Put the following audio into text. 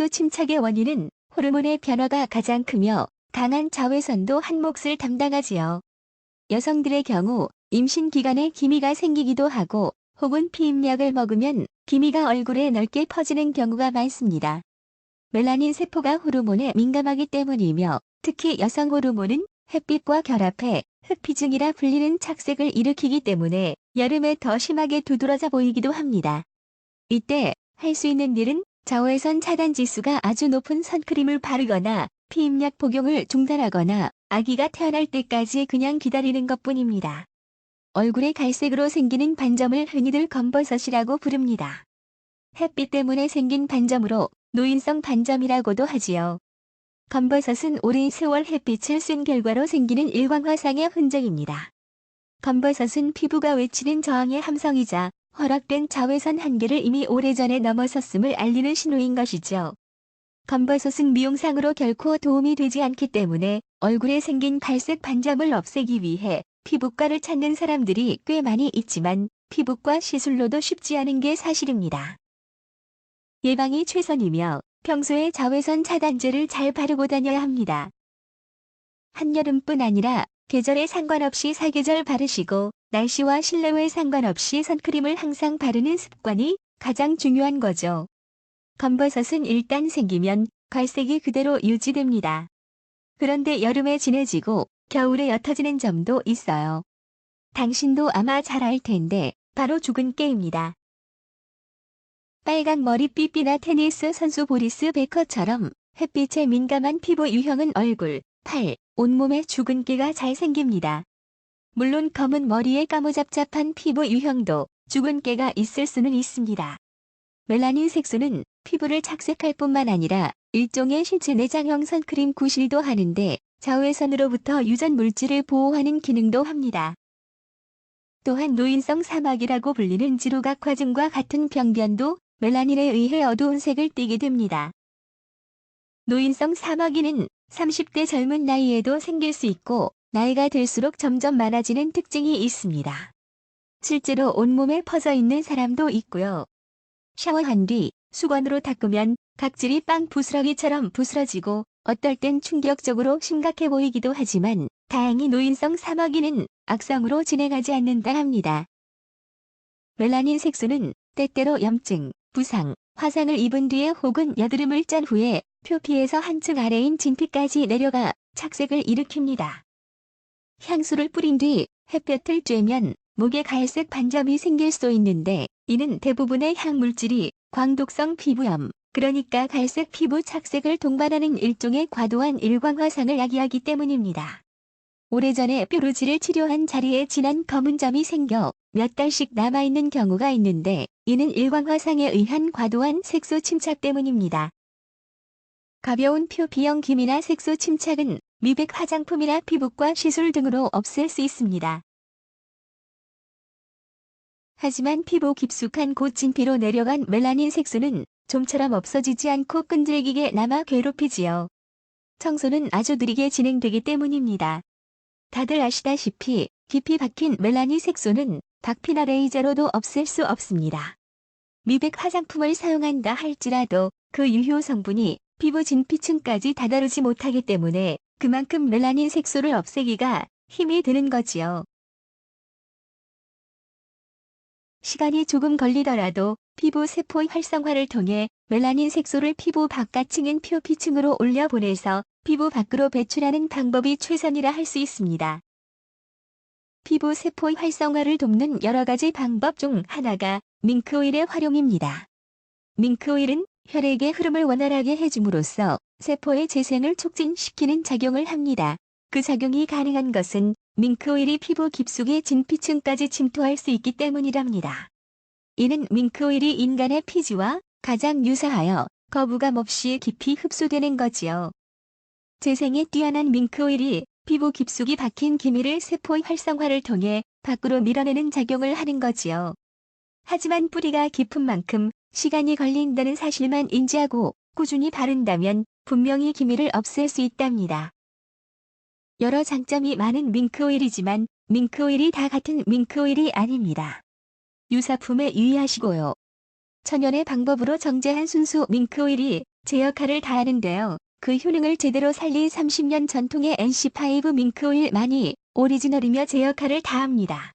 색소 침착의 원인은 호르몬의 변화가 가장 크며 강한 자외선도 한 몫을 담당하지요. 여성들의 경우 임신 기간에 기미가 생기기도 하고 혹은 피임약을 먹으면 기미가 얼굴에 넓게 퍼지는 경우가 많습니다. 멜라닌 세포가 호르몬에 민감하기 때문이며 특히 여성 호르몬은 햇빛과 결합해 흑피증이라 불리는 착색을 일으키기 때문에 여름에 더 심하게 두드러져 보이기도 합니다. 이때 할 수 있는 일은 자외선 차단 지수가 아주 높은 선크림을 바르거나 피임약 복용을 중단하거나 아기가 태어날 때까지 그냥 기다리는 것뿐입니다. 얼굴에 갈색으로 생기는 반점을 흔히들 검버섯이라고 부릅니다. 햇빛 때문에 생긴 반점으로 노인성 반점이라고도 하지요. 검버섯은 오랜 세월 햇빛을 쐰 결과로 생기는 일광화상의 흔적입니다. 검버섯은 피부가 외치는 저항의 함성이자 허락된 자외선 한계를 이미 오래전에 넘어섰음을 알리는 신호인 것이죠. 검버섯은 미용상으로 결코 도움이 되지 않기 때문에 얼굴에 생긴 갈색 반점을 없애기 위해 피부과를 찾는 사람들이 꽤 많이 있지만 피부과 시술로도 쉽지 않은 게 사실입니다. 예방이 최선이며 평소에 자외선 차단제를 잘 바르고 다녀야 합니다. 한여름뿐 아니라 계절에 상관없이 사계절 바르시고 날씨와 실내외 상관없이 선크림을 항상 바르는 습관이 가장 중요한 거죠. 검버섯은 일단 생기면 갈색이 그대로 유지됩니다. 그런데 여름에 진해지고 겨울에 옅어지는 점도 있어요. 당신도 아마 잘 알 텐데 바로 주근깨입니다. 빨간 머리 삐삐나 테니스 선수 보리스 베커처럼 햇빛에 민감한 피부 유형은 얼굴, 팔, 온몸에 주근깨가 잘 생깁니다. 물론 검은 머리에 까무잡잡한 피부 유형도 주근깨가 있을 수는 있습니다. 멜라닌 색소는 피부를 착색할 뿐만 아니라 일종의 신체 내장형 선크림 구실도 하는데 자외선으로부터 유전 물질을 보호하는 기능도 합니다. 또한 노인성 사막이라고 불리는 지루각화증과 같은 병변도 멜라닌에 의해 어두운 색을 띠게 됩니다. 노인성 사마귀는 30대 젊은 나이에도 생길 수 있고 나이가 들수록 점점 많아지는 특징이 있습니다. 실제로 온몸에 퍼져 있는 사람도 있고요. 샤워한 뒤 수건으로 닦으면 각질이 빵 부스러기처럼 부스러지고 어떨 땐 충격적으로 심각해 보이기도 하지만 다행히 노인성 사마귀는 악성으로 진행하지 않는다 합니다. 멜라닌 색소는 때때로 염증, 부상, 화상을 입은 뒤에 혹은 여드름을 짠 후에 표피에서 한층 아래인 진피까지 내려가 착색을 일으킵니다. 향수를 뿌린 뒤 햇볕을 쬐면 목에 갈색 반점이 생길 수 있는데 이는 대부분의 향물질이 광독성 피부염, 그러니까 갈색 피부 착색을 동반하는 일종의 과도한 일광화상을 야기하기 때문입니다. 오래전에 뾰루지를 치료한 자리에 진한 검은 점이 생겨 몇 달씩 남아있는 경우가 있는데 이는 일광화상에 의한 과도한 색소 침착 때문입니다. 가벼운 표피형 기미나 색소 침착은 미백 화장품이나 피부과 시술 등으로 없앨 수 있습니다. 하지만 피부 깊숙한 곳 진피로 내려간 멜라닌 색소는 좀처럼 없어지지 않고 끈질기게 남아 괴롭히지요. 청소는 아주 느리게 진행되기 때문입니다. 다들 아시다시피 깊이 박힌 멜라닌 색소는 박피나 레이저로도 없앨 수 없습니다. 미백 화장품을 사용한다 할지라도 그 유효 성분이 피부 진피층까지 다다르지 못하기 때문에 그만큼 멜라닌 색소를 없애기가 힘이 드는 거지요. 시간이 조금 걸리더라도 피부 세포 활성화를 통해 멜라닌 색소를 피부 바깥층인 표피층으로 올려보내서 피부 밖으로 배출하는 방법이 최선이라 할 수 있습니다. 피부 세포 활성화를 돕는 여러 가지 방법 중 하나가 밍크오일의 활용입니다. 밍크오일은 혈액의 흐름을 원활하게 해줌으로써 세포의 재생을 촉진시키는 작용을 합니다. 그 작용이 가능한 것은 밍크오일이 피부 깊숙이 진피층까지 침투할 수 있기 때문이랍니다. 이는 밍크오일이 인간의 피지와 가장 유사하여 거부감 없이 깊이 흡수되는 거지요. 재생에 뛰어난 밍크오일이 피부 깊숙이 박힌 기미를 세포 활성화를 통해 밖으로 밀어내는 작용을 하는 거지요. 하지만 뿌리가 깊은 만큼 시간이 걸린다는 사실만 인지하고 꾸준히 바른다면 분명히 기미를 없앨 수 있답니다. 여러 장점이 많은 밍크오일이지만 밍크오일이 다 같은 밍크오일이 아닙니다. 유사품에 유의하시고요. 천연의 방법으로 정제한 순수 밍크오일이 제 역할을 다하는데요. 그 효능을 제대로 살린 30년 전통의 NC5 밍크 오일만이 오리지널이며 제 역할을 다합니다.